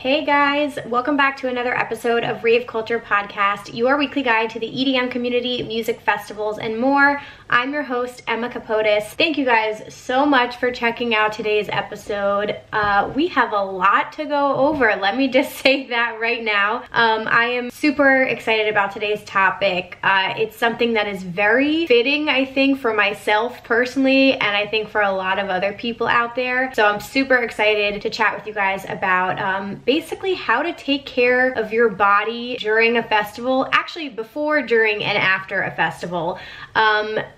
Hey guys, welcome back to another episode of Rave Culture Podcast, your weekly guide to the EDM community, music festivals, and more. I'm your host, Emma Kapotes. Thank you guys so much for checking out today's episode. We have a lot to go over. Let me just say that right now. I am super excited about today's topic. It's something that is very fitting, I think, for myself personally, and I think for a lot of other people out there. So I'm super excited to chat with you guys about basically how to take care of your body during a festival, actually before, during, and after a festival.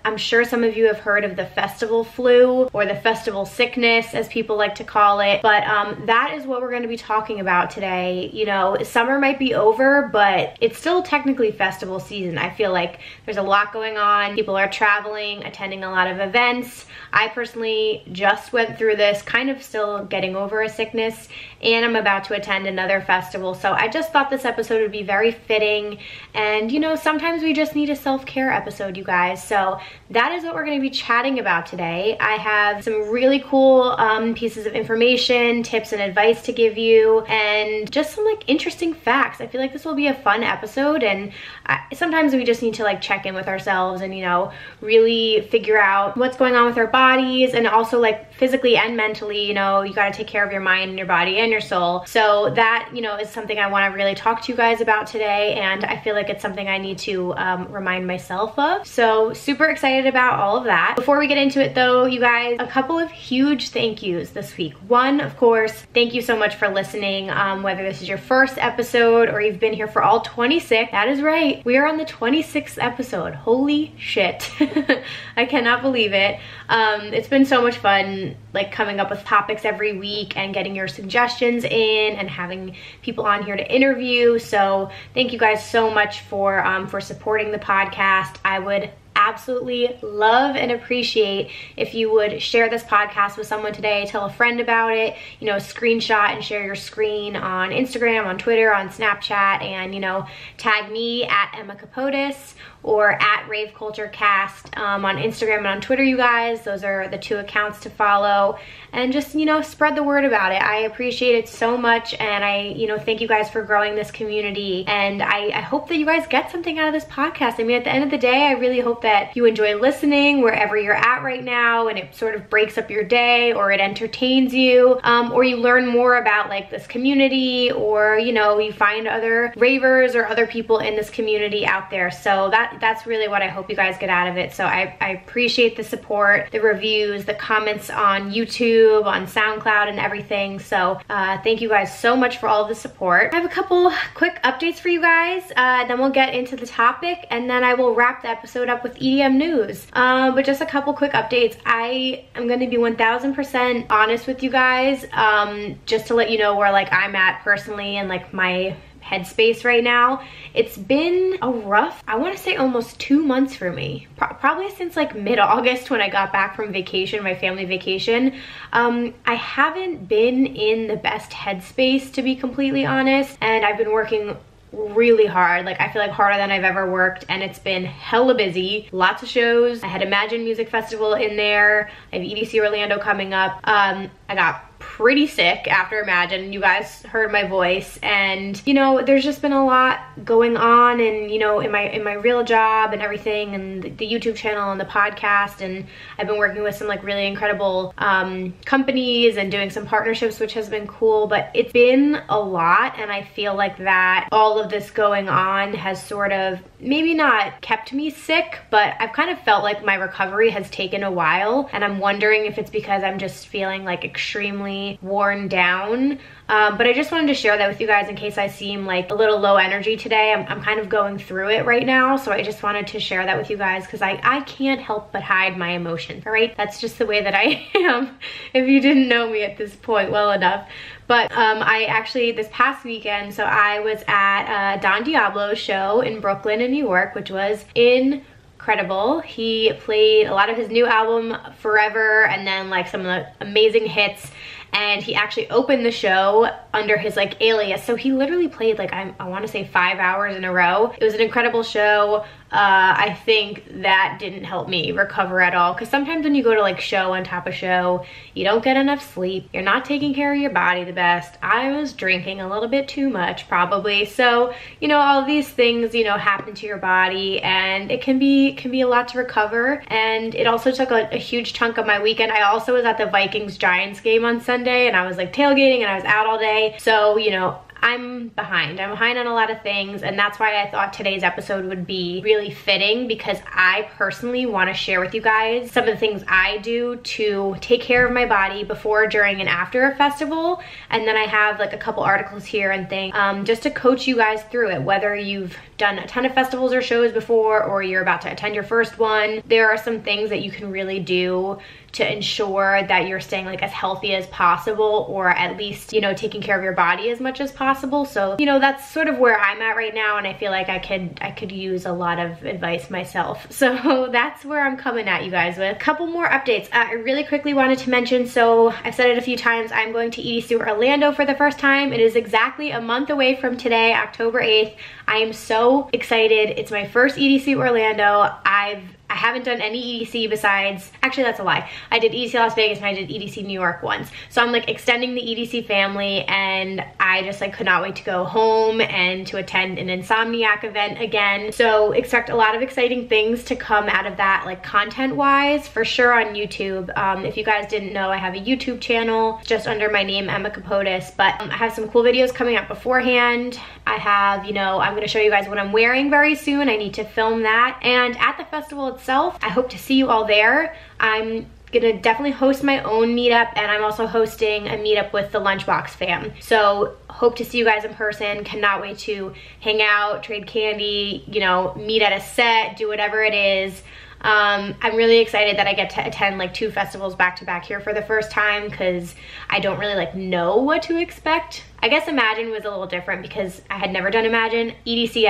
I'm sure some of you have heard of the festival flu or the festival sickness, as people like to call it, but that is what we're going to be talking about today. You know, summer might be over, but it's still technically festival season. I feel like there's a lot going on. People are traveling, attending a lot of events. I personally just went through this, kind of still getting over a sickness, and I'm about to attend another festival. So I just thought this episode would be very fitting. And you know, sometimes we just need a self-care episode, you guys. So that is what we're going to be chatting about today. I have some really cool pieces of information, tips and advice to give you, and just some like interesting facts. I feel like this will be a fun episode, and sometimes we just need to like check in with ourselves and, you know, really figure out what's going on with our bodies, and also like physically and mentally. You know, you got to take care of your mind and your body and your soul. So that, you know, is something I want to really talk to you guys about today, and I feel like it's something I need to remind myself of. So super excited about all of that. Before we get into it though, you guys, a couple of huge thank yous this week. One, of course, thank you so much for listening. Whether this is your first episode or you've been here for all 26, that is right, we are on the 26th episode. Holy shit. I cannot believe it. It's been so much fun, like coming up with topics every week and getting your suggestions in and having people on here to interview. So thank you guys so much for supporting the podcast. I would absolutely love and appreciate if you would share this podcast with someone today. Tell a friend about it, you know, screenshot and share your screen on Instagram, on Twitter, on Snapchat, and, you know, tag me at Emma Kapotes or at raveculturecast on Instagram and on Twitter, you guys. Those are the two accounts to follow, and just, you know, spread the word about it. I appreciate it so much, and I, you know, thank you guys for growing this community, and I hope that you guys get something out of this podcast. I mean, at the end of the day, I really hope that you enjoy listening wherever you're at right now, and it sort of breaks up your day, or it entertains you, or you learn more about like this community, or, you know, you find other ravers or other people in this community out there. So that's really what I hope you guys get out of it. So I appreciate the support, the reviews, the comments on YouTube, on SoundCloud, and everything. So thank you guys so much for all of the support. I have a couple quick updates for you guys, then we'll get into the topic, and then I will wrap the episode up with EDM news. But just a couple quick updates. I am going to be 1000% honest with you guys, just to let you know where like I'm at personally and like my headspace right now. It's been a rough, I want to say almost 2 months for me, probably since like mid-August when I got back from vacation, my family vacation. I haven't been in the best headspace, to be completely honest, and I've been working really hard. Like, I feel like harder than I've ever worked, and it's been hella busy. Lots of shows. I had Imagine Music Festival in there. I have EDC Orlando coming up. I got pretty sick after Imagine. You guys heard my voice, and you know, there's just been a lot going on, and you know, in my real job and everything, and the YouTube channel and the podcast, and I've been working with some like really incredible companies and doing some partnerships, which has been cool. But it's been a lot, and I feel like that all of this going on has sort of maybe not kept me sick, but I've kind of felt like my recovery has taken a while, and I'm wondering if it's because I'm just feeling like extremely worn down. But I just wanted to share that with you guys in case I seem like a little low energy today. I'm kind of going through it right now, so I just wanted to share that with you guys because I can't help but hide my emotions, all right? That's just the way that I am, if you didn't know me at this point well enough. But I actually, this past weekend, so I was at Don Diablo's show in Brooklyn in New York, which was incredible. He played a lot of his new album, Forever, and then like some of the amazing hits. And he actually opened the show under his like alias. So he literally played like, I want to say 5 hours in a row. It was an incredible show. I think that didn't help me recover at all, because sometimes when you go to like show on top of show, you don't get enough sleep, you're not taking care of your body the best. I was drinking a little bit too much probably, so you know, all these things, you know, happen to your body, and it can be a lot to recover. And it also took a huge chunk of my weekend. I also was at the Vikings Giants game on Sunday, and I was like tailgating, and I was out all day, so you know, I'm behind on a lot of things, and that's why I thought today's episode would be really fitting, because I personally want to share with you guys some of the things I do to take care of my body before, during, and after a festival. And then I have like a couple articles here and things just to coach you guys through it, whether you've done a ton of festivals or shows before, or you're about to attend your first one. There are some things that you can really do to ensure that you're staying like as healthy as possible, or at least, you know, taking care of your body as much as possible. So, you know, that's sort of where I'm at right now, and I feel like I could use a lot of advice myself. So that's where I'm coming at you guys with a couple more updates. I really quickly wanted to mention, so I've said it a few times, I'm going to EDC Orlando for the first time. It is exactly a month away from today, October 8th. I am so excited. It's my first EDC Orlando. I haven't done any EDC besides, actually that's a lie, I did EDC Las Vegas and I did EDC New York once. So I'm like extending the EDC family, and I just like could not wait to go home and to attend an Insomniac event again. So expect a lot of exciting things to come out of that, like content wise, for sure on YouTube. If you guys didn't know, I have a YouTube channel just under my name, Emma Kapotes, but I have some cool videos coming out beforehand. I have, you know, I'm gonna show you guys what I'm wearing very soon. I need to film that. And at the festival itself, I hope to see you all there. I'm gonna definitely host my own meetup, and I'm also hosting a meetup with the Lunchbox fam. So hope to see you guys in person. Cannot wait to hang out, trade candy, you know, meet at a set, do whatever it is. I'm really excited that I get to attend like 2 festivals back to back here for the first time, because I don't really like know what to expect. I guess Imagine was a little different because I had never done Imagine. EDC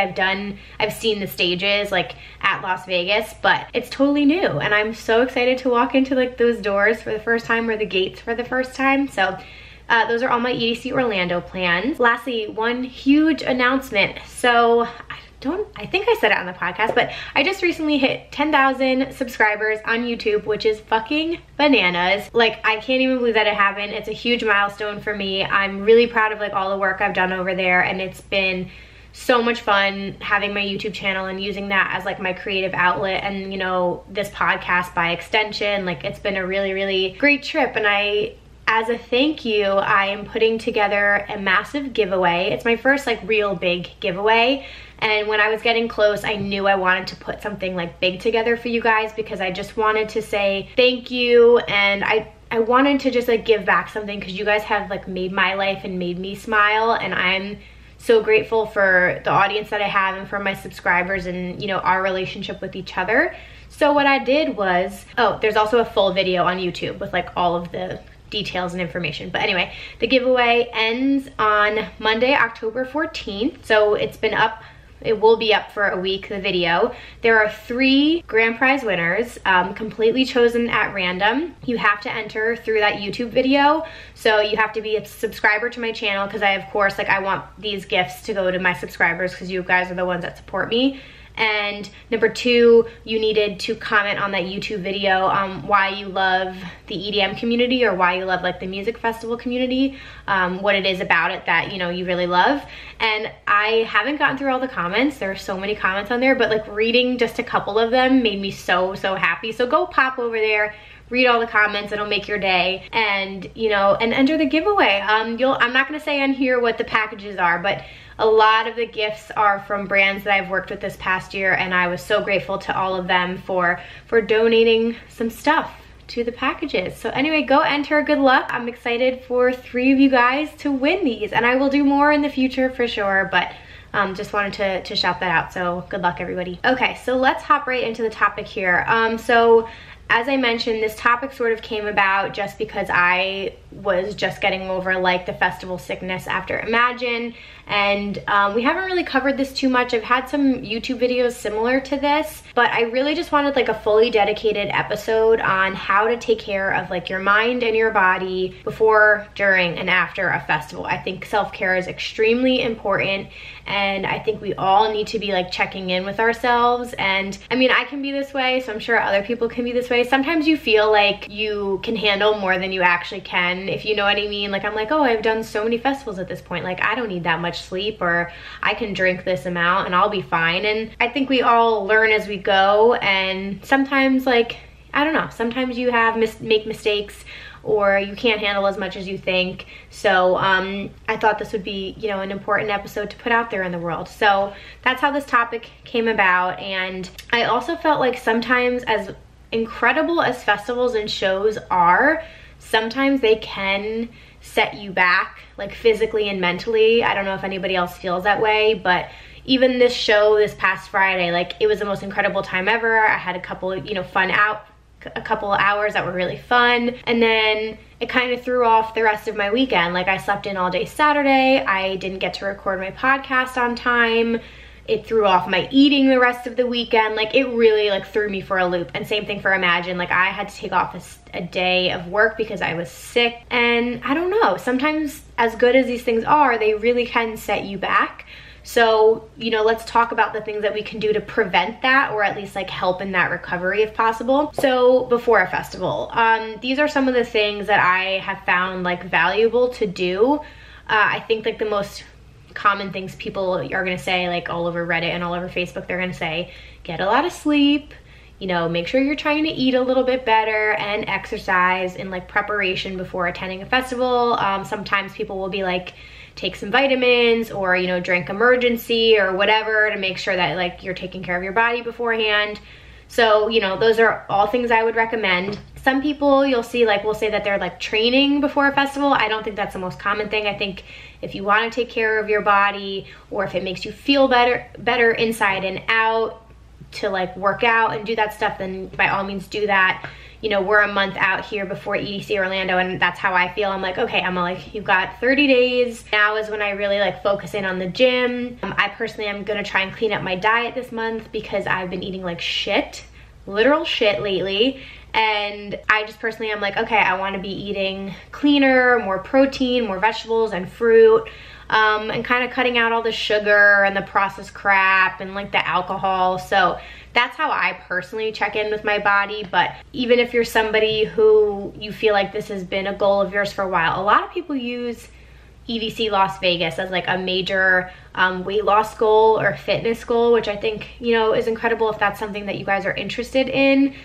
I've seen the stages like at Las Vegas, but it's totally new, and I'm so excited to walk into like those doors for the first time, or the gates for the first time. So those are all my EDC Orlando plans. Lastly, one huge announcement. So I think I said it on the podcast, but I just recently hit 10,000 subscribers on YouTube, which is fucking bananas. Like, I can't even believe that it happened. It's a huge milestone for me. I'm really proud of like all the work I've done over there, and it's been so much fun having my YouTube channel and using that as like my creative outlet, and you know, this podcast by extension. Like, it's been a really, really great trip, and as a thank you, I am putting together a massive giveaway. It's my first like real big giveaway. And when I was getting close, I knew I wanted to put something like big together for you guys, because I just wanted to say thank you, and I wanted to just like give back something, because you guys have like made my life and made me smile, and I'm so grateful for the audience that I have and for my subscribers, and you know, our relationship with each other. So what I did was, oh, there's also a full video on YouTube with like all of the details and information. But anyway, the giveaway ends on Monday, October 14th. So it will be up for a week, the video. There are 3 grand prize winners, completely chosen at random. You have to enter through that YouTube video. So you have to be a subscriber to my channel, because of course, like I want these gifts to go to my subscribers, because you guys are the ones that support me. And number 2, you needed to comment on that YouTube video why you love the EDM community, or why you love like the music festival community, what it is about it that, you know, you really love. And I haven't gotten through all the comments. There are so many comments on there, but like reading just a couple of them made me so happy. So go pop over there, read all the comments, it'll make your day, and you know, and enter the giveaway. I'm not gonna say on here what the packages are, but a lot of the gifts are from brands that I've worked with this past year, and I was so grateful to all of them for donating some stuff to the packages. So anyway, go enter, good luck. I'm excited for 3 of you guys to win these, and I will do more in the future for sure, but just wanted to shout that out. So good luck, everybody. Okay, so let's hop right into the topic here. So as I mentioned, this topic sort of came about just because I was just getting over like the festival sickness after Imagine, and we haven't really covered this too much. I've had some YouTube videos similar to this, but I really just wanted like a fully dedicated episode on how to take care of like your mind and your body before, during, and after a festival. I think self-care is extremely important, and I think we all need to be like checking in with ourselves. And I mean, I can be this way, so I'm sure other people can be this way. Sometimes you feel like you can handle more than you actually can, if you know what I mean. Like I'm like, oh, I've done so many festivals at this point, like I don't need that much sleep, or I can drink this amount and I'll be fine. And I think we all learn as we go, and sometimes, like, I don't know, sometimes you make mistakes, or you can't handle as much as you think. So I thought this would be, you know, an important episode to put out there in the world. So that's how this topic came about. And I also felt like sometimes, as incredible as festivals and shows are, sometimes they can set you back, like physically and mentally. I don't know if anybody else feels that way, but even this show this past Friday, like it was the most incredible time ever. I had a couple of, you know, a couple of hours that were really fun, and then it kind of threw off the rest of my weekend. Like I slept in all day Saturday. I didn't get to record my podcast on time. It threw off my eating the rest of the weekend. Like it really like threw me for a loop. And same thing for Imagine. Like I had to take off a day of work because I was sick. And I don't know, sometimes as good as these things are, they really can set you back. So, you know, let's talk about the things that we can do to prevent that, or at least like help in that recovery if possible. So before a festival, these are some of the things that I have found like valuable to do. I think like the most common things people are gonna say, like all over Reddit and all over Facebook, they're gonna say, get a lot of sleep, you know, make sure you're trying to eat a little bit better, and exercise in like preparation before attending a festival. Sometimes people will be like, take some vitamins, or, you know, drink Emergency or whatever to make sure that like you're taking care of your body beforehand. So, you know, those are all things I would recommend. Some people you'll see like will say that they're like training before a festival. I don't think that's the most common thing. I think if you want to take care of your body, or if it makes you feel better inside and out, to like work out and do that stuff, then by all means do that. You know, we're a month out here before EDC Orlando, and that's how I feel. I'm like, okay, Emma, like you've got 30 days. Now is when I really like focus in on the gym. I personally am gonna try and clean up my diet this month because I've been eating like shit, literal shit lately. And I just personally am like, okay, I wanna be eating cleaner, more protein, more vegetables and fruit. And kind of cutting out all the sugar and the processed crap and like the alcohol. So that's how I personally check in with my body. But even if you're somebody who you feel like this has been a goal of yours for a while, a lot of people use EDC Las Vegas as like a major weight loss goal or fitness goal, which I think, you know, is incredible if that's something that you guys are interested in.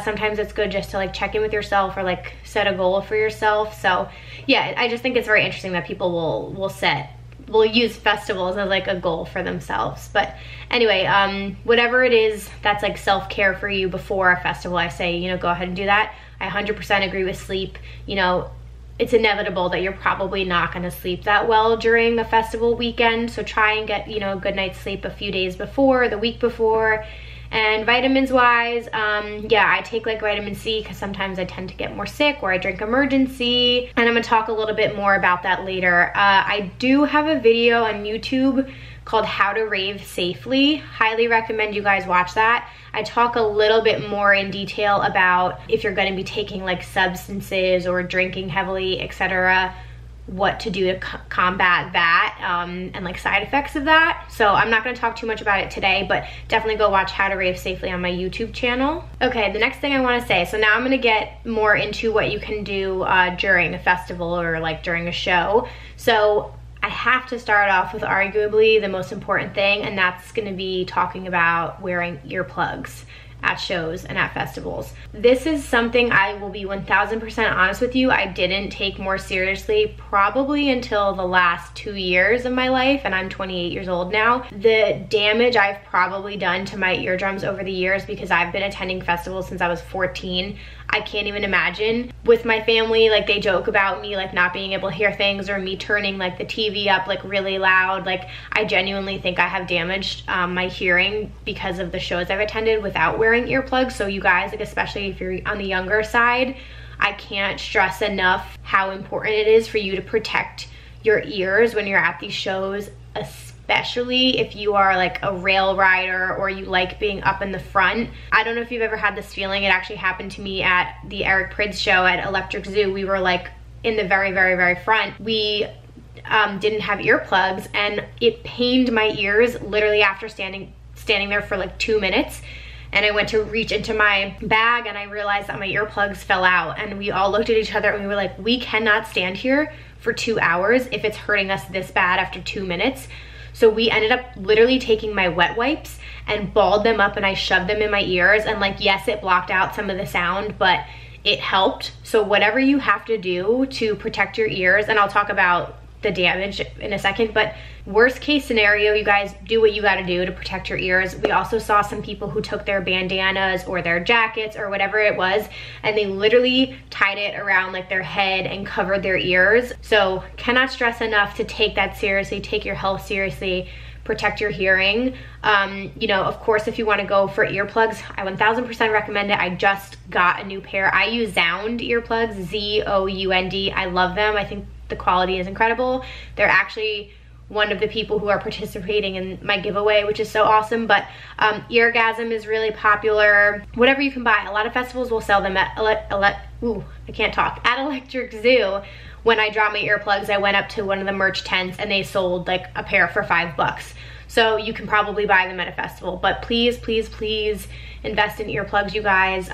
Sometimes it's good just to like check in with yourself, or like set a goal for yourself. So yeah, I just think it's very interesting that people will use festivals as like a goal for themselves. But anyway, whatever it is that's like self-care for you before a festival, I say, you know, go ahead and do that. I 100% agree with sleep. You know, it's inevitable that you're probably not going to sleep that well during a festival weekend. So try and get, you know, a good night's sleep a few days before, the week before. And vitamins wise, yeah, I take like vitamin C because sometimes I tend to get more sick, or I drink Emergency, and I'm gonna talk a little bit more about that later. I do have a video on YouTube called How to Rave Safely. Highly recommend you guys watch that. I talk a little bit more in detail about if you're gonna be taking like substances or drinking heavily, etc., what to do to combat that, and like side effects of that. So I'm not going to talk too much about it today, but definitely go watch How to Rave Safely on my YouTube channel. Okay, the next thing I want to say, so now I'm going to get more into what you can do during a festival or like during a show. So I have to start off with arguably the most important thing, and that's going to be talking about wearing earplugs at shows and at festivals. This is something I will be 1000% honest with you, I didn't take more seriously probably until the last 2 years of my life, and I'm 28 years old now. The damage I've probably done to my eardrums over the years, because I've been attending festivals since I was 14, I can't even imagine. With my family, like they joke about me like not being able to hear things, or me turning like the TV up like really loud. Like I genuinely think I have damaged my hearing because of the shows I've attended without wearing earplugs. So you guys, like especially if you're on the younger side, I can't stress enough how important it is for you to protect your ears when you're at these shows, especially if you are like a rail rider or you like being up in the front. I don't know if you've ever had this feeling. It actually happened to me at the Eric Prydz show at Electric Zoo. We were like in the very, very, very front. We didn't have earplugs, and it pained my ears literally after standing there for like 2 minutes. And I went to reach into my bag and I realized that my earplugs fell out, and we all looked at each other and we were like, we cannot stand here for 2 hours if it's hurting us this bad after 2 minutes. So we ended up literally taking my wet wipes and balled them up and I shoved them in my ears, and like, yes, it blocked out some of the sound, but it helped. So whatever you have to do to protect your ears, and I'll talk about the damage in a second, but worst case scenario, you guys do what you got to do to protect your ears. We also saw some people who took their bandanas or their jackets or whatever it was, and they literally tied it around like their head and covered their ears. So cannot stress enough to take that seriously, take your health seriously, protect your hearing. You know, of course, if you want to go for earplugs, I 1000% recommend it. I just got a new pair. I use Zound earplugs, Z-O-U-N-D. I love them. I think the quality is incredible. They're actually one of the people who are participating in my giveaway, which is so awesome. But Eargasm is really popular. Whatever you can buy. A lot of festivals will sell them at at Electric Zoo. When I dropped my earplugs, I went up to one of the merch tents and they sold like a pair for $5. So you can probably buy them at a festival. But please, please, please invest in earplugs, you guys,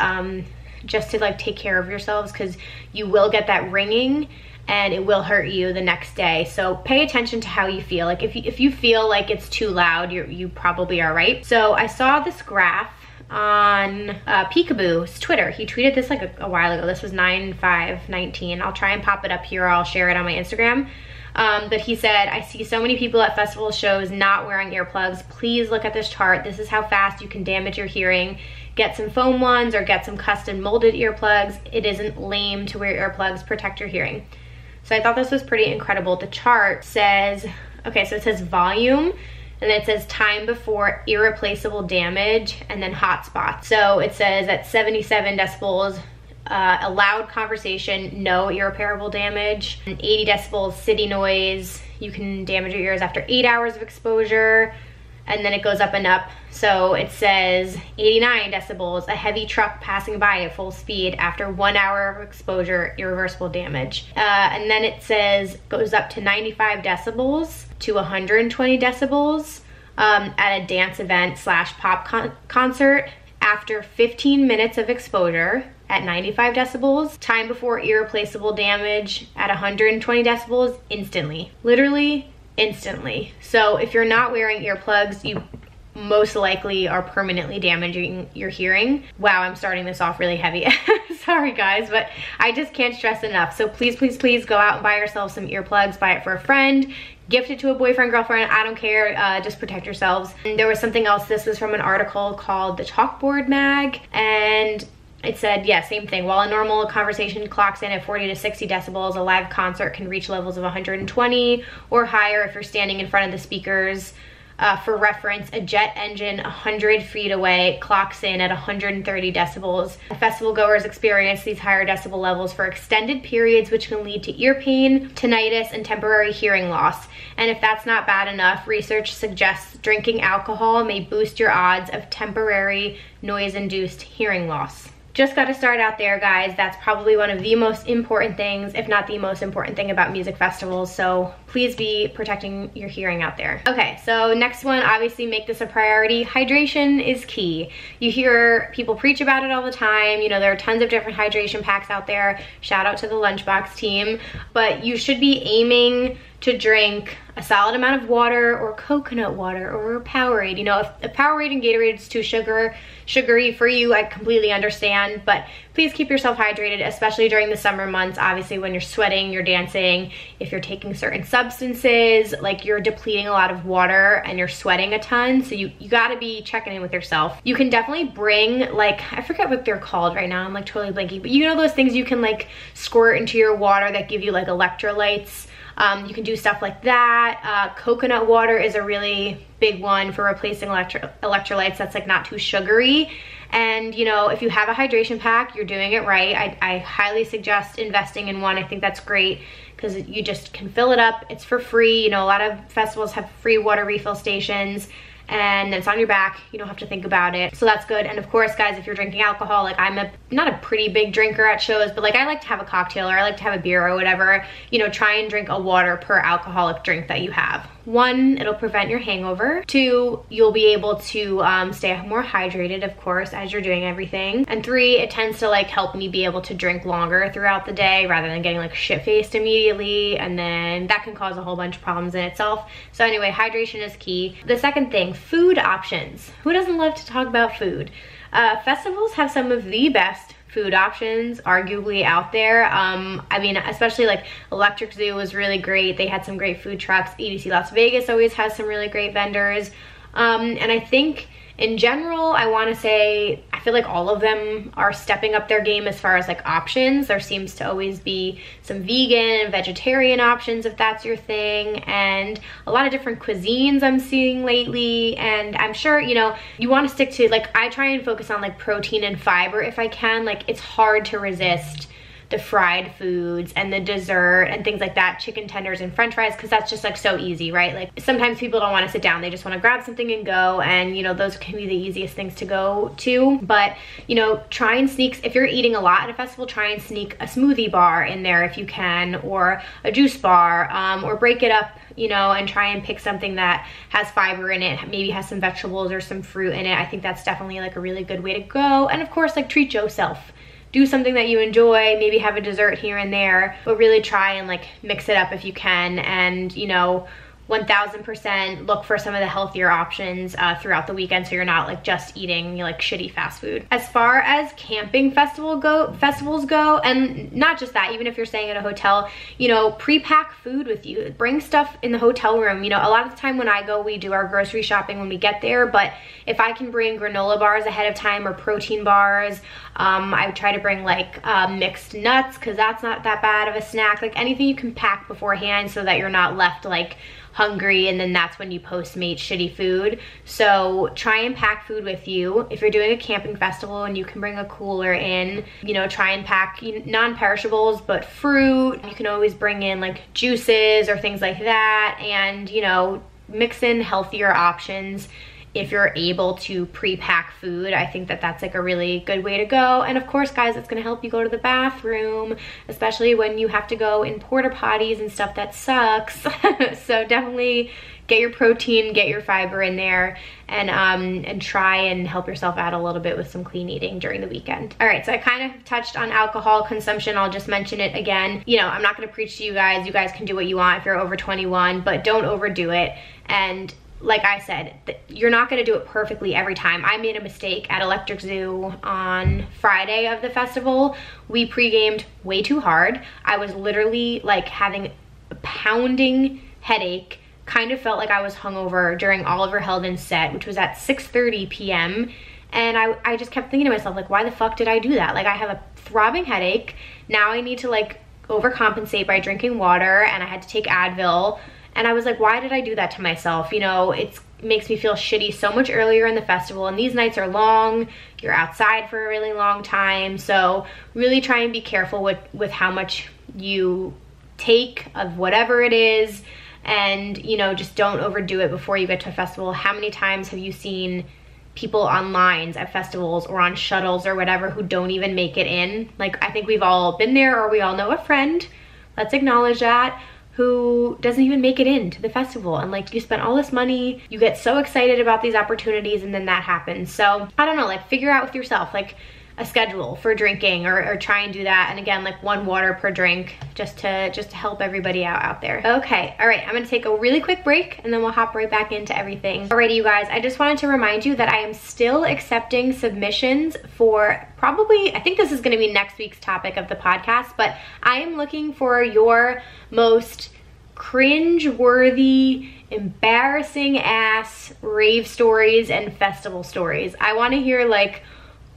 just to like take care of yourselves, because you will get that ringing and it will hurt you the next day. So pay attention to how you feel. Like if you feel like it's too loud, you probably are right. So I saw this graph on Peekaboo's Twitter. He tweeted this like a while ago. This was 9/5/19. I'll try and pop it up here, or I'll share it on my Instagram. But he said, I see so many people at festival shows not wearing earplugs. Please look at this chart. This is how fast you can damage your hearing. Get some foam ones or get some custom molded earplugs. It isn't lame to wear earplugs. Protect your hearing. So I thought this was pretty incredible. The chart says, okay, so it says volume, and then it says time before irreplaceable damage, and then hot spots. So it says at 77 decibels, a loud conversation, no irreparable damage. 80 decibels, city noise, you can damage your ears after 8 hours of exposure. And then it goes up and up. So it says 89 decibels, a heavy truck passing by at full speed after 1 hour of exposure, irreversible damage. And then it says, goes up to 95 decibels to 120 decibels at a dance event / pop concert after 15 minutes of exposure at 95 decibels. Time before irreplaceable damage at 120 decibels, instantly. Literally instantly. So if you're not wearing earplugs, you most likely are permanently damaging your hearing. Wow, I'm starting this off really heavy. Sorry guys, but I just can't stress enough. So please, please, please go out and buy yourself some earplugs. Buy it for a friend, gift it to a boyfriend, girlfriend, I don't care. Just protect yourselves. And there was something else. This was from an article called The Chalkboard Mag, and it said, yeah, same thing. While a normal conversation clocks in at 40 to 60 decibels, a live concert can reach levels of 120 or higher if you're standing in front of the speakers. For reference, a jet engine 100 feet away clocks in at 130 decibels. Festival goers experience these higher decibel levels for extended periods, which can lead to ear pain, tinnitus, and temporary hearing loss. And if that's not bad enough, research suggests drinking alcohol may boost your odds of temporary noise-induced hearing loss. Just got to start out there, guys. That's probably one of the most important things, if not the most important thing about music festivals. So please be protecting your hearing out there. Okay, so next one, obviously make this a priority. Hydration is key. You hear people preach about it all the time. You know, there are tons of different hydration packs out there. Shout out to the Lunchbox team. But you should be aiming to drink a solid amount of water, or coconut water, or Powerade. You know, if Powerade and Gatorade is too sugary for you, I completely understand, but please keep yourself hydrated, especially during the summer months. Obviously, when you're sweating, you're dancing, if you're taking certain substances, like you're depleting a lot of water and you're sweating a ton, so you gotta be checking in with yourself. You can definitely bring, like, I forget what they're called right now, I'm like totally blanking, but you know those things you can like squirt into your water that give you like electrolytes? You can do stuff like that. Coconut water is a really big one for replacing electrolytes that's like not too sugary. And you know, if you have a hydration pack, you're doing it right. I highly suggest investing in one. I think that's great because you just can fill it up. It's for free. You know, a lot of festivals have free water refill stations, and it's on your back. You don't have to think about it, so that's good. And of course, guys, if you're drinking alcohol, like I'm not a pretty big drinker at shows, but like I like to have a cocktail, or I like to have a beer or whatever. You know, try and drink a water per alcoholic drink that you have. 1, it'll prevent your hangover. 2, you'll be able to stay more hydrated, of course, as you're doing everything. And 3, it tends to like help me be able to drink longer throughout the day rather than getting like shit-faced immediately, and then that can cause a whole bunch of problems in itself. So anyway, hydration is key. The second thing, food options. Who doesn't love to talk about food? Festivals have some of the best food options arguably out there. I mean, especially like Electric Zoo was really great. They had some great food trucks. EDC Las Vegas always has some really great vendors. And I think in general, I want to say, I feel like all of them are stepping up their game as far as like options. There seems to always be some vegan and vegetarian options if that's your thing, and a lot of different cuisines I'm seeing lately. And I'm sure, you know, you want to stick to, like, I try and focus on like protein and fiber if I can. Like, it's hard to resist the fried foods and the dessert and things like that, chicken tenders and french fries, because that's just like so easy, right? Like sometimes people don't want to sit down, they just want to grab something and go, and you know, those can be the easiest things to go to. But you know, try and sneak, if you're eating a lot at a festival, try and sneak a smoothie bar in there if you can, or a juice bar, or break it up, you know, and try and pick something that has fiber in it, maybe has some vegetables or some fruit in it. I think that's definitely like a really good way to go. And of course, like, treat yourself. Do something that you enjoy, maybe have a dessert here and there, but really try and like mix it up if you can. And you know, 1000% look for some of the healthier options throughout the weekend, so you're not like just eating like shitty fast food. As far as camping festivals go, and not just that, even if you're staying at a hotel, you know, pre-pack food with you. Bring stuff in the hotel room. You know, a lot of the time when I go, we do our grocery shopping when we get there, but if I can bring granola bars ahead of time, or protein bars, I try to bring like mixed nuts, because that's not that bad of a snack. Like anything you can pack beforehand so that you're not left like hungry, and then that's when you Postmate shitty food. So try and pack food with you. If you're doing a camping festival and you can bring a cooler in, you know, try and pack non-perishables, but fruit. You can always bring in like juices or things like that, and you know, mix in healthier options. If you're able to pre-pack food, I think that that's like a really good way to go. And of course, guys, it's gonna help you go to the bathroom, especially when you have to go in porta potties and stuff. That sucks. So definitely get your protein, get your fiber in there, and try and help yourself out a little bit with some clean eating during the weekend. All right, so I kind of touched on alcohol consumption. I'll just mention it again. You know, I'm not gonna preach to you guys. You guys can do what you want if you're over 21, but don't overdo it. And like I said, you're not gonna do it perfectly every time. I made a mistake at Electric Zoo on Friday of the festival. We pre-gamed way too hard. I was literally like having a pounding headache. Kind of felt like I was hungover during Oliver Heldens' set, which was at 6:30 p.m. And I just kept thinking to myself, like, why the fuck did I do that? Like, I have a throbbing headache. Now I need to like overcompensate by drinking water, and I had to take Advil. And I was like, why did I do that to myself? You know, it makes me feel shitty so much earlier in the festival, and these nights are long. You're outside for a really long time. So really try and be careful with how much you take of whatever it is, and you know, just don't overdo it before you get to a festival. How many times have you seen people on lines at festivals or on shuttles or whatever who don't even make it in? Like, I think we've all been there, or we all know a friend, let's acknowledge that, who doesn't even make it into the festival. And like, you spent all this money, you get so excited about these opportunities, and then that happens. So I don't know, like, figure out with yourself like a schedule for drinking, or try and do that. And again, like 1 water per drink, just to help everybody out there. Okay, all right, I'm gonna take a really quick break, and then we'll hop right back into everything. Alrighty, you guys, I just wanted to remind you that I am still accepting submissions for probably, I think this is gonna be next week's topic of the podcast, but I am looking for your most cringe-worthy, embarrassing ass rave stories and festival stories. I wanna hear like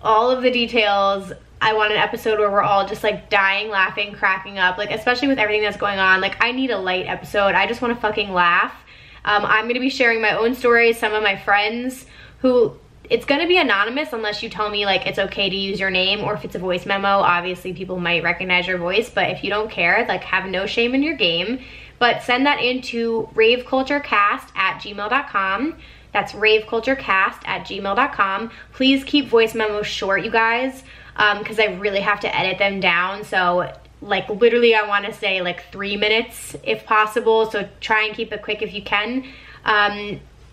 all of the details. I want an episode where we're all just like dying, laughing, cracking up, like especially with everything that's going on. Like, I need a light episode. I just want to fucking laugh. I'm gonna be sharing my own stories, some of my friends who It's gonna be anonymous unless you tell me like it's okay to use your name, or if it's a voice memo, obviously people might recognize your voice, but if you don't care, like have no shame in your game. But send that into raveculturecast@gmail.com. That's raveculturecast@gmail.com. Please keep voice memos short, you guys, because I really have to edit them down. So like literally I want to say like 3 minutes if possible. So try and keep it quick if you can.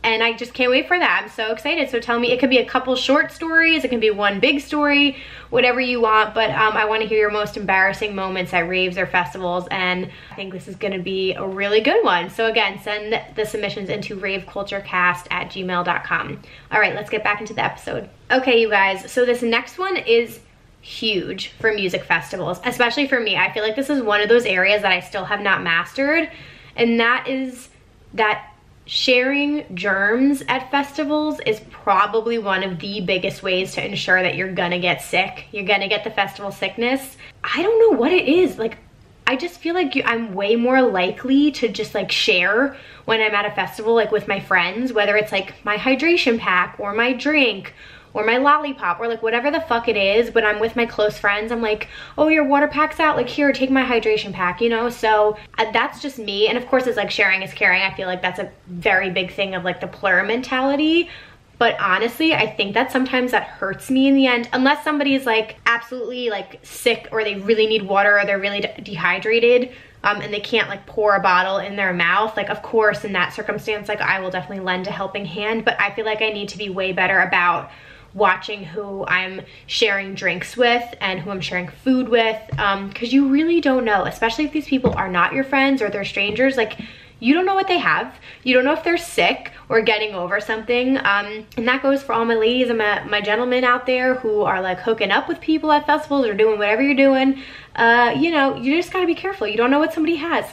And I just can't wait for that. I'm so excited. So tell me, it could be a couple short stories, it can be one big story, whatever you want, but I want to hear your most embarrassing moments at raves or festivals, and I think this is gonna be a really good one. So again, send the submissions into raveculturecast@gmail.com. All right, let's get back into the episode. Okay, you guys, so this next one is huge for music festivals, especially for me. I feel like this is one of those areas that I still have not mastered, and that is that sharing germs at festivals is probably one of the biggest ways to ensure that you're gonna get sick. You're gonna get the festival sickness. I don't know what it is. Like, I just feel like I'm way more likely to just like share when I'm at a festival, like with my friends, whether it's like my hydration pack or my drink or my lollipop or like whatever the fuck it is. When I'm with my close friends, I'm like, oh, your water pack's out, like here, take my hydration pack, you know? So that's just me. And of course it's like sharing is caring. I feel like that's a very big thing of like the plur mentality. But honestly, I think that sometimes that hurts me in the end, unless somebody is like absolutely like sick or they really need water or they're really dehydrated. And they can't like pour a bottle in their mouth. Like, of course, in that circumstance, like I will definitely lend a helping hand, but I feel like I need to be way better about watching who I'm sharing drinks with and who I'm sharing food with, because you really don't know, especially if these people are not your friends or they're strangers. Like, you don't know what they have. You don't know if they're sick or getting over something. And that goes for all my ladies and my gentlemen out there who are like hooking up with people at festivals or doing whatever you're doing. You know, you just gotta be careful. You don't know what somebody has.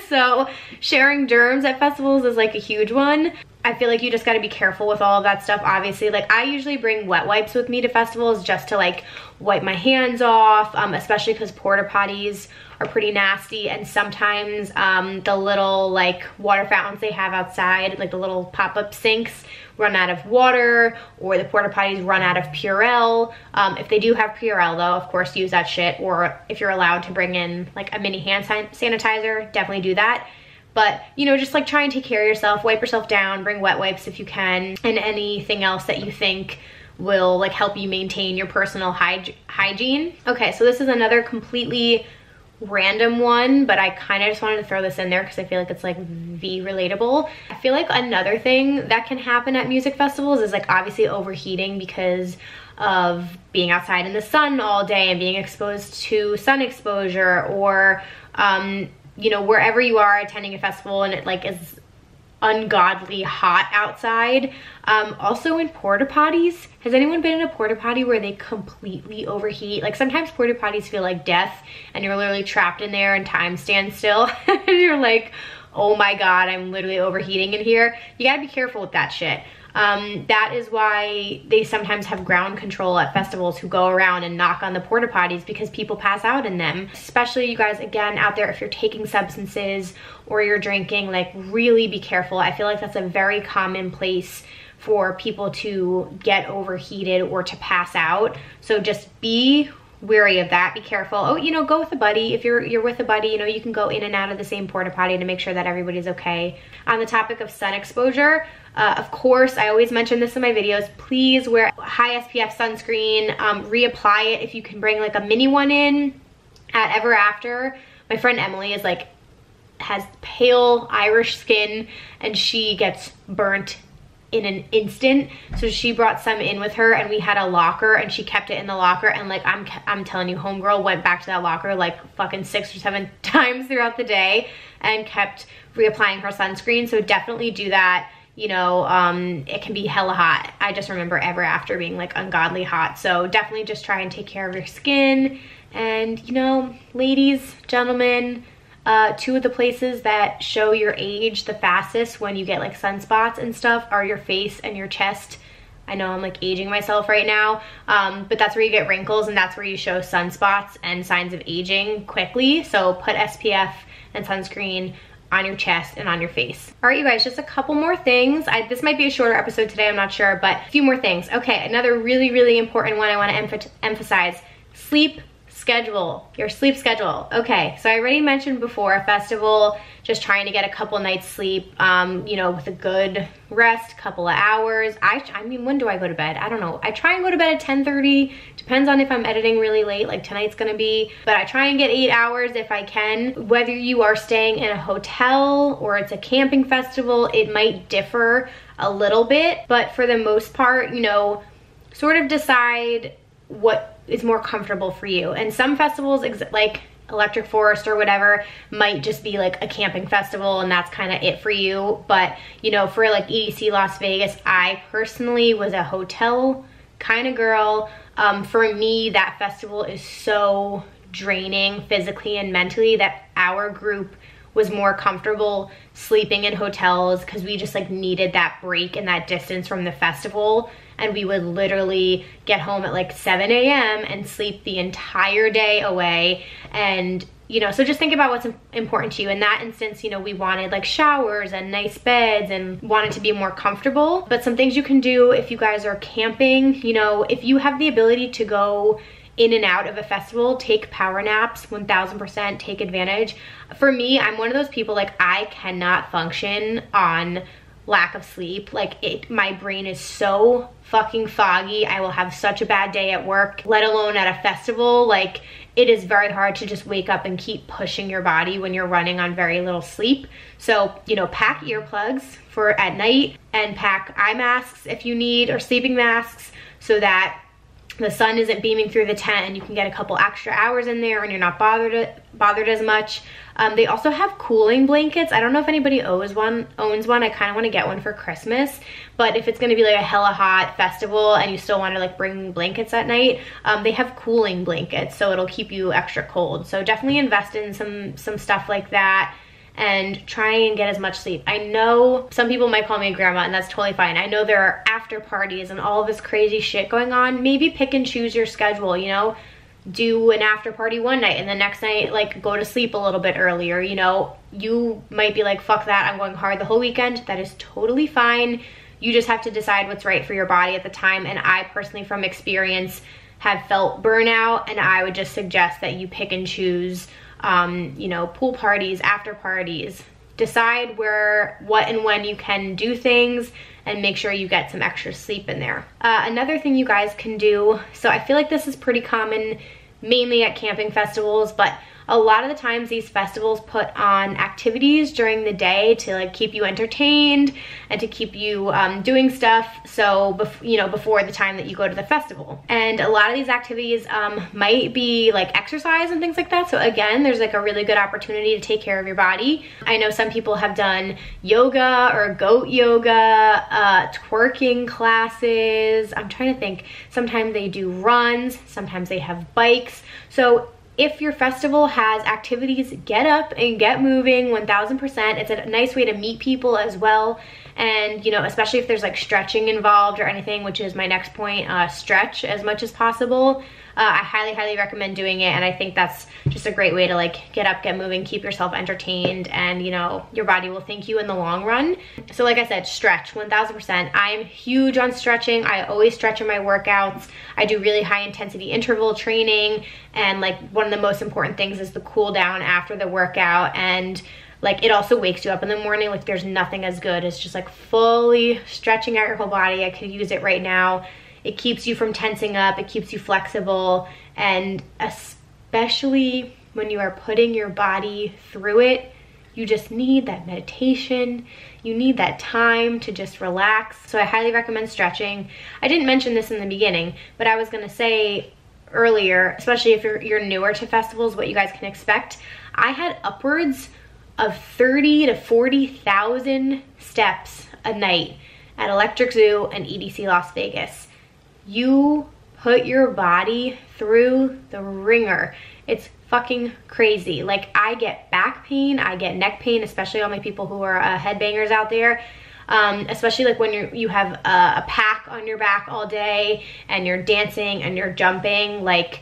So sharing germs at festivals is like a huge one. I feel like you just got to be careful with all of that stuff, obviously. Like, I usually bring wet wipes with me to festivals just to like wipe my hands off, especially because porta potties are pretty nasty, and sometimes the little like water fountains they have outside, like the little pop-up sinks, run out of water, or the porta potties run out of Purell. If they do have Purell though, of course use that shit, or if you're allowed to bring in like a mini hand sanitizer, definitely do that. But, you know, just like try and take care of yourself, wipe yourself down, bring wet wipes if you can, and anything else that you think will like help you maintain your personal hygiene. Okay, so this is another completely random one, but I kind of just wanted to throw this in there because I feel like it's like relatable. I feel like another thing that can happen at music festivals is like obviously overheating because of being outside in the sun all day and being exposed to sun exposure, or you know, wherever you are attending a festival and it like is ungodly hot outside. Also in porta potties, has anyone been in a porta potty where they completely overheat? Like, sometimes porta potties feel like death and you're literally trapped in there and time stands still and you're like, oh my god, I'm literally overheating in here. You gotta be careful with that shit. That is why they sometimes have ground control at festivals who go around and knock on the porta potties, because people pass out in them. Especially you guys, again, out there, if you're taking substances or you're drinking, like really be careful. I feel like that's a very common place for people to get overheated or to pass out. So just be wary of that, be careful. Oh, you know, go with a buddy. If you're with a buddy, you know, you can go in and out of the same porta potty to make sure that everybody's okay. On the topic of sun exposure, of course, I always mention this in my videos, please wear high SPF sunscreen, reapply it if you can bring like a mini one in at Ever After. My friend Emily is like, has pale Irish skin and she gets burnt in an instant, so she brought some in with her and we had a locker and she kept it in the locker, and like I'm telling you, homegirl went back to that locker like fucking 6 or 7 times throughout the day and kept reapplying her sunscreen. So definitely do that. You know, it can be hella hot. I just remember Ever After being like ungodly hot. So definitely just try and take care of your skin. And you know, ladies, gentlemen, 2 of the places that show your age the fastest when you get like sunspots and stuff are your face and your chest. I know I'm like aging myself right now, but that's where you get wrinkles and that's where you show sunspots and signs of aging quickly. So put SPF and sunscreen on your chest and on your face. All right, you guys, just a couple more things. This might be a shorter episode today, I'm not sure, but a few more things. Okay, another really, really important one I want to emphasize, sleep schedule, your sleep schedule. Okay, so I already mentioned before, a festival, just trying to get a couple nights sleep, you know, with a good rest, couple of hours. I mean, when do I go to bed? I don't know. I try and go to bed at 10:30. Depends on if I'm editing really late, like tonight's gonna be, but I try and get 8 hours if I can. Whether you are staying in a hotel or it's a camping festival, it might differ a little bit, but for the most part, you know, sort of decide what is more comfortable for you. And some festivals, like Electric Forest or whatever, might just be like a camping festival and that's kind of it for you. But you know, for like EDC Las Vegas, I personally was a hotel kind of girl. For me, that festival is so draining physically and mentally that our group was more comfortable sleeping in hotels because we just like needed that break and that distance from the festival. And we would literally get home at like 7 a.m. and sleep the entire day away. And, you know, so just think about what's important to you. In that instance, you know, we wanted like showers and nice beds and wanted to be more comfortable. But some things you can do if you guys are camping, you know, if you have the ability to go in and out of a festival, take power naps, 1000%, take advantage. For me, I'm one of those people, like I cannot function on lack of sleep. Like my brain is so fucking foggy. I will have such a bad day at work, let alone at a festival. Like it is very hard to just wake up and keep pushing your body when you're running on very little sleep. So, you know, pack earplugs for at night and pack eye masks if you need, or sleeping masks, so that the sun isn't beaming through the tent and you can get a couple extra hours in there and you're not bothered as much. They also have cooling blankets. I don't know if anybody owns one. I kind of want to get one for Christmas, but if it's going to be like a hella hot festival and you still want to like bring blankets at night, they have cooling blankets, so it'll keep you extra cold. So definitely invest in some stuff like that and try and get as much sleep. I know some people might call me a grandma, and that's totally fine. I know there are after parties and all of this crazy shit going on. Maybe pick and choose your schedule, you know? Do an after party one night and the next night like go to sleep a little bit earlier. You know, you might be like, fuck that, I'm going hard the whole weekend. That is totally fine. You just have to decide what's right for your body at the time. And I personally, from experience, have felt burnout, and I would just suggest that you pick and choose, you know, pool parties, after parties. Decide what and when you can do things, and make sure you get some extra sleep in there. Another thing you guys can do, so I feel like this is pretty common mainly at camping festivals, but a lot of the times these festivals put on activities during the day to like keep you entertained and to keep you doing stuff, so you know, before the time that you go to the festival. And a lot of these activities might be like exercise and things like that. So again, there's like a really good opportunity to take care of your body. I know some people have done yoga or goat yoga, twerking classes. I'm trying to think. Sometimes they do runs, sometimes they have bikes. So if your festival has activities, get up and get moving 1000%. It's a nice way to meet people as well. And, you know, especially if there's like stretching involved or anything, which is my next point, stretch as much as possible. I highly, highly recommend doing it. And I think that's just a great way to like get up, get moving, keep yourself entertained, and you know, your body will thank you in the long run. So like I said, stretch 1000%. I'm huge on stretching. I always stretch in my workouts. I do really high intensity interval training. And like one of the most important things is the cool down after the workout. And like it also wakes you up in the morning. Like there's nothing as good as just like fully stretching out your whole body. I could use it right now. It keeps you from tensing up, it keeps you flexible, and especially when you are putting your body through it, you just need that meditation. You need that time to just relax. So I highly recommend stretching. I didn't mention this in the beginning, but I was gonna say earlier, especially if you're newer to festivals, what you guys can expect. I had upwards of 30 to 40,000 steps a night at Electric Zoo and EDC Las Vegas. You put your body through the ringer. It's fucking crazy. Like I get back pain, I get neck pain, especially all my people who are headbangers out there. Especially like when you have a pack on your back all day and you're dancing and you're jumping. Like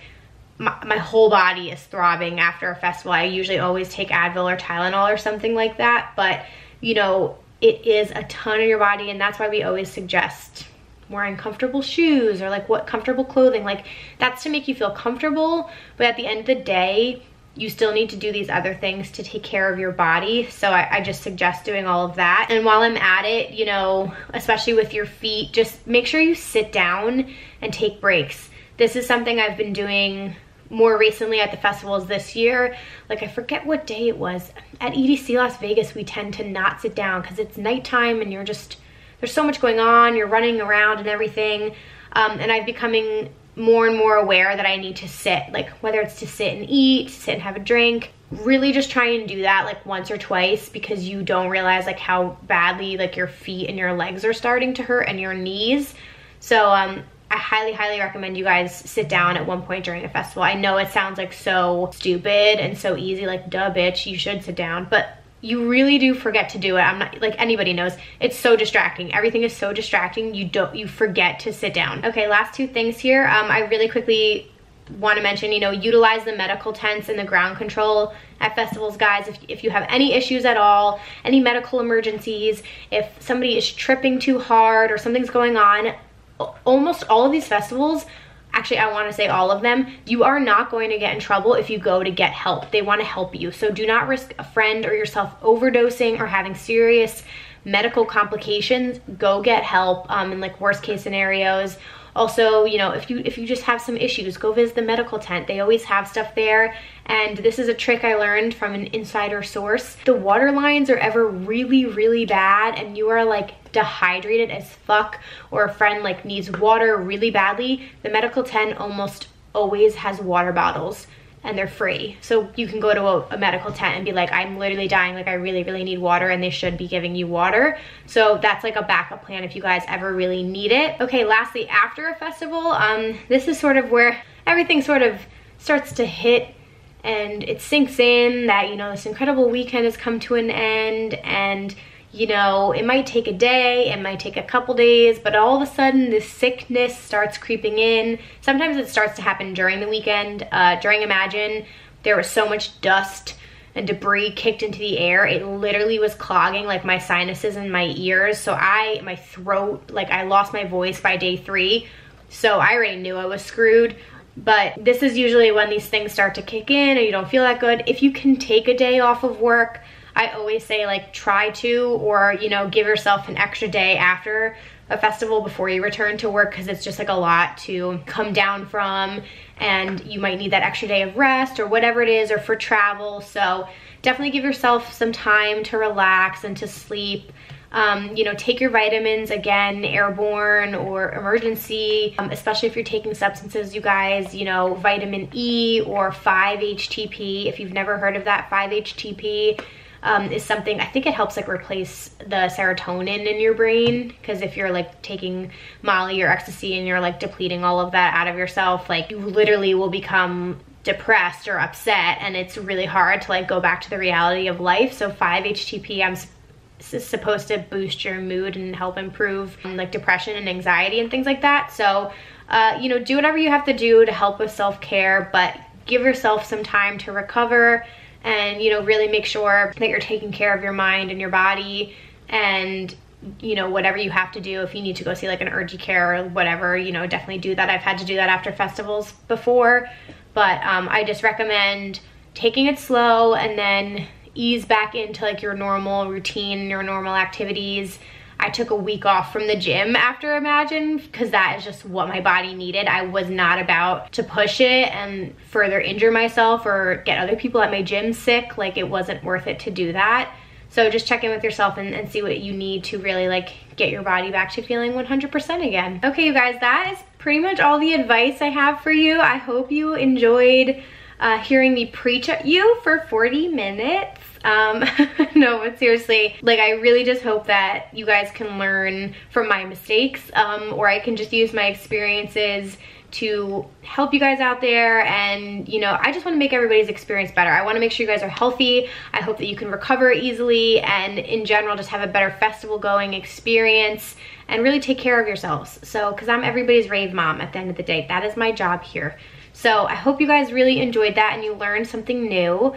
my whole body is throbbing after a festival. I usually always take Advil or Tylenol or something like that, but you know, it is a ton on your body, and that's why we always suggest wearing comfortable shoes or like what comfortable clothing. Like that's to make you feel comfortable, but at the end of the day, you still need to do these other things to take care of your body. So I just suggest doing all of that. And while I'm at it, you know, especially with your feet, just make sure you sit down and take breaks. This is something I've been doing more recently at the festivals this year. Like I forget what day it was. At EDC Las Vegas, we tend to not sit down because it's nighttime and you're just, there's so much going on, you're running around and everything. And I'm becoming more and more aware that I need to sit, like whether it's to sit and eat, sit and have a drink, really just try and do that like once or twice, because you don't realize like how badly like your feet and your legs are starting to hurt and your knees. So I highly recommend you guys sit down at one point during a festival. I know it sounds like so stupid and so easy, like duh bitch, you should sit down, but you really do forget to do it. I'm not, like anybody knows, it's so distracting. Everything is so distracting, you forget to sit down. Okay, last two things here. I really quickly want to mention, you know, utilize the medical tents and the ground control at festivals, guys. If you have any issues at all, any medical emergencies, if somebody is tripping too hard or something's going on, almost all of these festivals, actually I want to say all of them, you are not going to get in trouble if you go to get help. They want to help you. So do not risk a friend or yourself overdosing or having serious medical complications. Go get help in like worst case scenarios. Also, you know, if you just have some issues, go visit the medical tent. They always have stuff there. And this is a trick I learned from an insider source. The water lines are ever really bad and you are like dehydrated as fuck, or a friend like needs water really badly, the medical tent almost always has water bottles and they're free. So you can go to a medical tent and be like, I'm literally dying, like I really need water, and they should be giving you water. So that's like a backup plan if you guys ever really need it. Okay, lastly, after a festival, this is sort of where everything sort of starts to hit and it sinks in that, you know, this incredible weekend has come to an end, and you know, it might take a day, it might take a couple days, but all of a sudden this sickness starts creeping in. Sometimes it starts to happen during the weekend. During Imagine, there was so much dust and debris kicked into the air. It literally was clogging like my sinuses and my ears. So my throat, like I lost my voice by day 3. So I already knew I was screwed. But this is usually when these things start to kick in and you don't feel that good. If you can take a day off of work, I always say like try to, or you know, give yourself an extra day after a festival before you return to work, because it's just like a lot to come down from, and you might need that extra day of rest or whatever it is, or for travel. So definitely give yourself some time to relax and to sleep. You know, take your vitamins, again, airborne or emergency, especially if you're taking substances, you guys, you know, vitamin E or 5-HTP. If you've never heard of that, 5-HTP is something, I think it helps like replace the serotonin in your brain, because if you're like taking Molly or ecstasy and you're like depleting all of that out of yourself, like you literally will become depressed or upset, and it's really hard to like go back to the reality of life. So 5-HTP is supposed to boost your mood and help improve like depression and anxiety and things like that. So you know, do whatever you have to do to help with self-care, but give yourself some time to recover. And, you know, really make sure that you're taking care of your mind and your body, and, you know, whatever you have to do. If you need to go see like an urgent care or whatever, you know, definitely do that. I've had to do that after festivals before, but I just recommend taking it slow and then ease back into like your normal routine, your normal activities. I took a week off from the gym after Imagine because that is just what my body needed. I was not about to push it and further injure myself or get other people at my gym sick. Like it wasn't worth it to do that. So just check in with yourself and see what you need to really like get your body back to feeling 100% again. Okay, you guys, that is pretty much all the advice I have for you. I hope you enjoyed hearing me preach at you for 40 minutes. No, but seriously, like I really just hope that you guys can learn from my mistakes, or I can just use my experiences to help you guys out there. And you know, I just want to make everybody's experience better. I want to make sure you guys are healthy. I hope that you can recover easily, and in general just have a better festival going experience and really take care of yourselves. So because I'm everybody's rave mom at the end of the day, that is my job here. So I hope you guys really enjoyed that and you learned something new.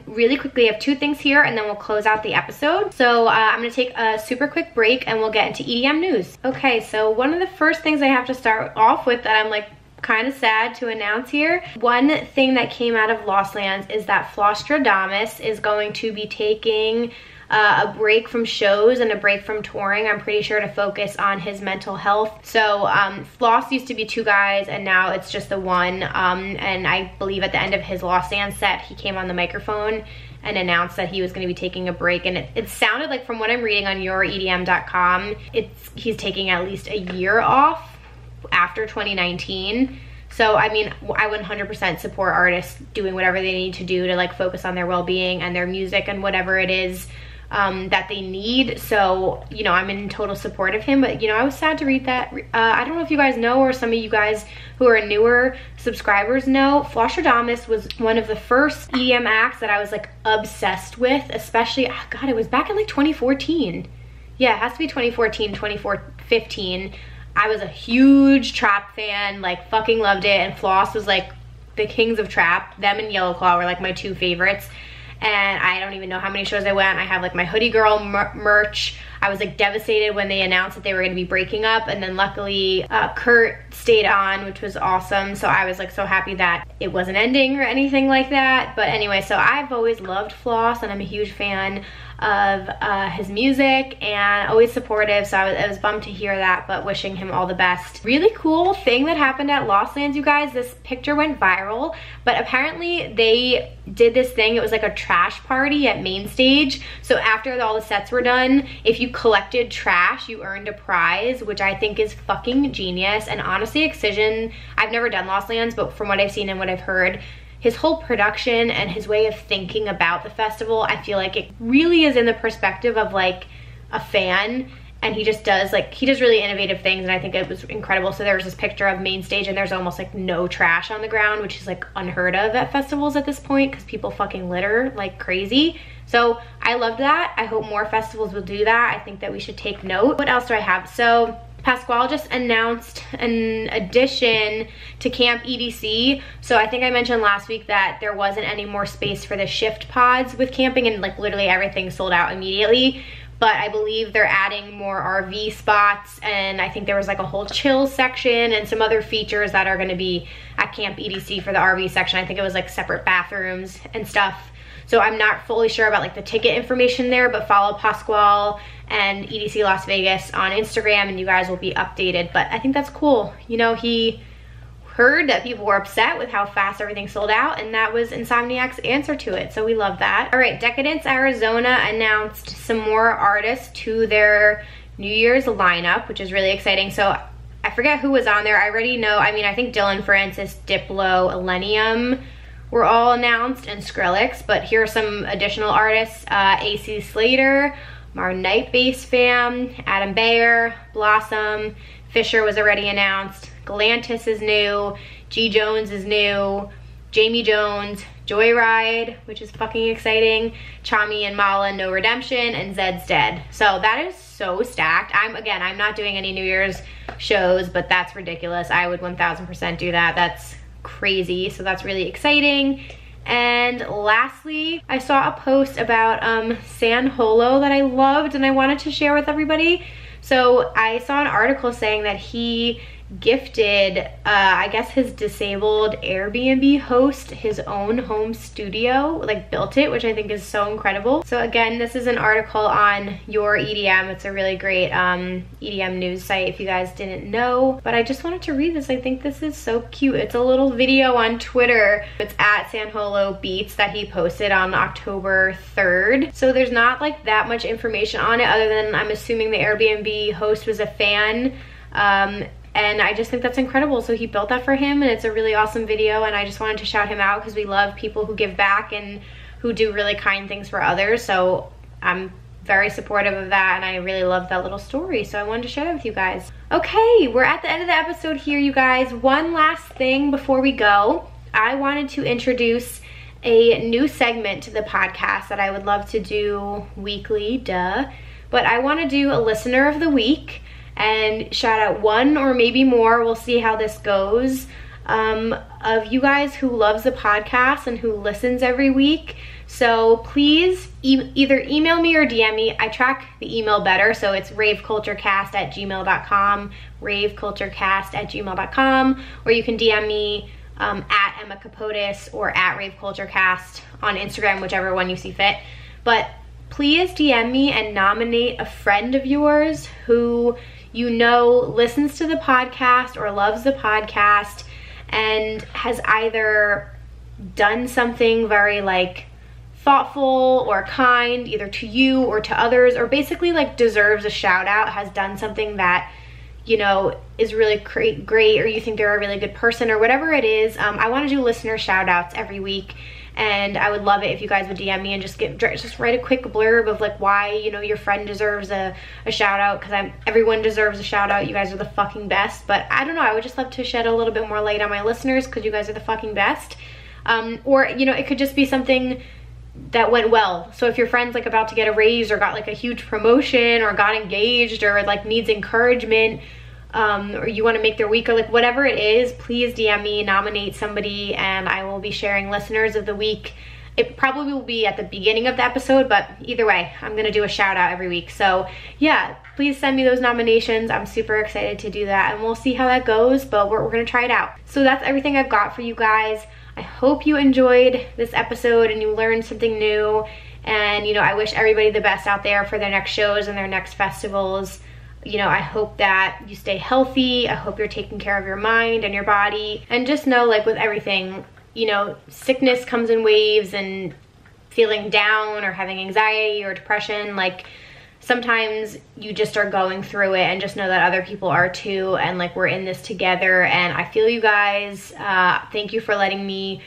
Really quickly, I have 2 things here and then we'll close out the episode. So I'm gonna take a super quick break and we'll get into EDM news. Okay, so one of the first things I have to start off with that I'm like kind of sad to announce here. One thing that came out of Lost Lands is that Flosstradamus is going to be taking a break from shows and a break from touring, I'm pretty sure, to focus on his mental health. So Floss used to be 2 guys and now it's just the one, and I believe at the end of his Lost Lands set he came on the microphone and announced that he was going to be taking a break, and it sounded like, from what I'm reading on youredm.com, he's taking at least a year off after 2019. So I mean, I would 100% support artists doing whatever they need to do to like focus on their well-being and their music and whatever it is that they need. So, you know, I'm in total support of him, but you know, I was sad to read that. I don't know if you guys know, or some of you guys who are newer subscribers know, Flosstradamus was one of the first EDM acts that I was like obsessed with, especially, oh God, it was back in like 2014. Yeah, it has to be 2014, 2015. I was a huge trap fan, like fucking loved it, and Floss was like the kings of trap. Them and Yellowclaw were like my 2 favorites. And I don't even know how many shows I went. I have like my Hoodie Girl merch. I was like devastated when they announced that they were going to be breaking up, and then luckily Kurt stayed on, which was awesome. So I was like so happy that it wasn't ending or anything like that. But anyway, so I've always loved Floss and I'm a huge fan of his music and always supportive, so I was bummed to hear that, but wishing him all the best. Really cool thing that happened at Lost Lands, you guys. This picture went viral, but apparently they did this thing. It was like a trash party at main stage. So after all the sets were done, if you collected trash, you earned a prize, which I think is fucking genius. And honestly, Excision, I've never done Lost Lands, but from what I've seen and what I've heard, his whole production and his way of thinking about the festival, I feel like it really is in the perspective of like a fan, and he just does really innovative things, and I think it was incredible. So there was this picture of main stage and there's almost like no trash on the ground, which is like unheard of at festivals at this point because people fucking litter like crazy. So I loved that. I hope more festivals will do that. I think that we should take note. What else do I have? So Pasquale just announced an addition to Camp EDC. So I think I mentioned last week that there wasn't any more space for the shift pods with camping, and like literally everything sold out immediately. But I believe they're adding more RV spots, and I think there was like a whole chill section and some other features that are gonna be at Camp EDC for the RV section. I think it was like separate bathrooms and stuff. So I'm not fully sure about like the ticket information there, but follow Pasquale and EDC Las Vegas on Instagram and you guys will be updated. But I think that's cool. You know, he heard that people were upset with how fast everything sold out, and that was Insomniac's answer to it. So we love that. All right, Decadence Arizona announced some more artists to their New Year's lineup, which is really exciting. So I forget who was on there. I already know, I mean, I think Dylan Francis, Diplo, Illenium were all announced, and Skrillex, but here are some additional artists. AC Slater, Mar Night Bass Fam, Adam Bayer, Blossom, Fisher was already announced, Galantis is new, G Jones is new, Jamie Jones, Joyride, which is fucking exciting, Chami and Mala, No Redemption, and Zed's Dead. So that is so stacked. I'm not doing any New Year's shows, but that's ridiculous. I would 1000% do that. That's crazy. So that's really exciting. And lastly, I saw a post about San Holo that I loved and I wanted to share with everybody. So I saw an article saying that he gifted, I guess his disabled Airbnb host his own home studio, like built it, which I think is so incredible. So again, this is an article on Your EDM. It's a really great EDM news site if you guys didn't know, but I just wanted to read this. I think this is so cute. It's a little video on Twitter. It's at San Holo Beats that he posted on October 3rd. So there's not like that much information on it other than I'm assuming the Airbnb host was a fan. And I just think that's incredible. So he built that for him and it's a really awesome video, and I just wanted to shout him out because we love people who give back and who do really kind things for others. So I'm very supportive of that and I really love that little story. So I wanted to share that with you guys. Okay, we're at the end of the episode here, you guys. One last thing before we go. I wanted to introduce a new segment to the podcast that I would love to do weekly, but I want to do a listener of the week and shout out one or maybe more. We'll see how this goes. of you guys who loves the podcast and who listens every week. So please either email me or DM me. I track the email better, so it's raveculturecast@gmail.com, raveculturecast@gmail.com, or you can DM me at Emma Kapotes or at raveculturecast on Instagram, whichever one you see fit. But please DM me and nominate a friend of yours who you know listens to the podcast or loves the podcast and has either done something very like thoughtful or kind either to you or to others, or basically like deserves a shout out, has done something that, you know, is really great, or you think they're a really good person or whatever it is. I want to do listener shout outs every week, and I would love it if you guys would DM me and just write a quick blurb of like why, you know, your friend deserves a shout out, because everyone deserves a shout out. You guys are the fucking best. But I don't know, I would just love to shed a little bit more light on my listeners because you guys are the fucking best. Or, you know, it could just be something that went well. So if your friend's like about to get a raise or got like a huge promotion or got engaged or like needs encouragement, or you want to make their week, or like whatever it is, please DM me, nominate somebody, and I will be sharing listeners of the week. It probably will be at the beginning of the episode, but either way, I'm going to do a shout out every week. So yeah, please send me those nominations. I'm super excited to do that, and we'll see how that goes, but we're going to try it out. So that's everything I've got for you guys. I hope you enjoyed this episode and you learned something new. And, you know, I wish everybody the best out there for their next shows and their next festivals. You know, I hope that you stay healthy. I hope you're taking care of your mind and your body. And just know, like with everything, you know, sickness comes in waves, and feeling down or having anxiety or depression, like sometimes you just are going through it, and just know that other people are too, and like we're in this together. And I feel you guys. Thank you for letting me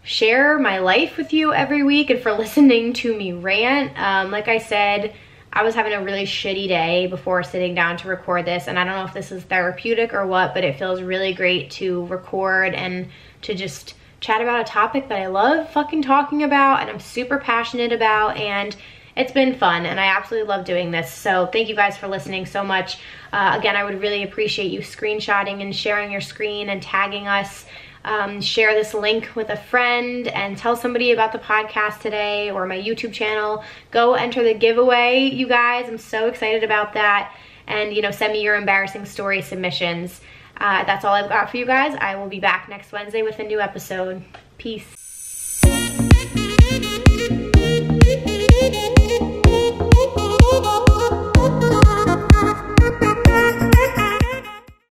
share my life with you every week and for listening to me rant. Like I said, I was having a really shitty day before sitting down to record this, and I don't know if this is therapeutic or what, but it feels really great to record and to just chat about a topic that I love fucking talking about and I'm super passionate about, and it's been fun, and I absolutely love doing this. So thank you guys for listening so much. Again, I would really appreciate you screenshotting and sharing your screen and tagging us. Share this link with a friend and tell somebody about the podcast today or my YouTube channel. Go enter the giveaway, you guys. I'm so excited about that. And, you know, send me your embarrassing story submissions. That's all I've got for you guys. I will be back next Wednesday with a new episode. Peace.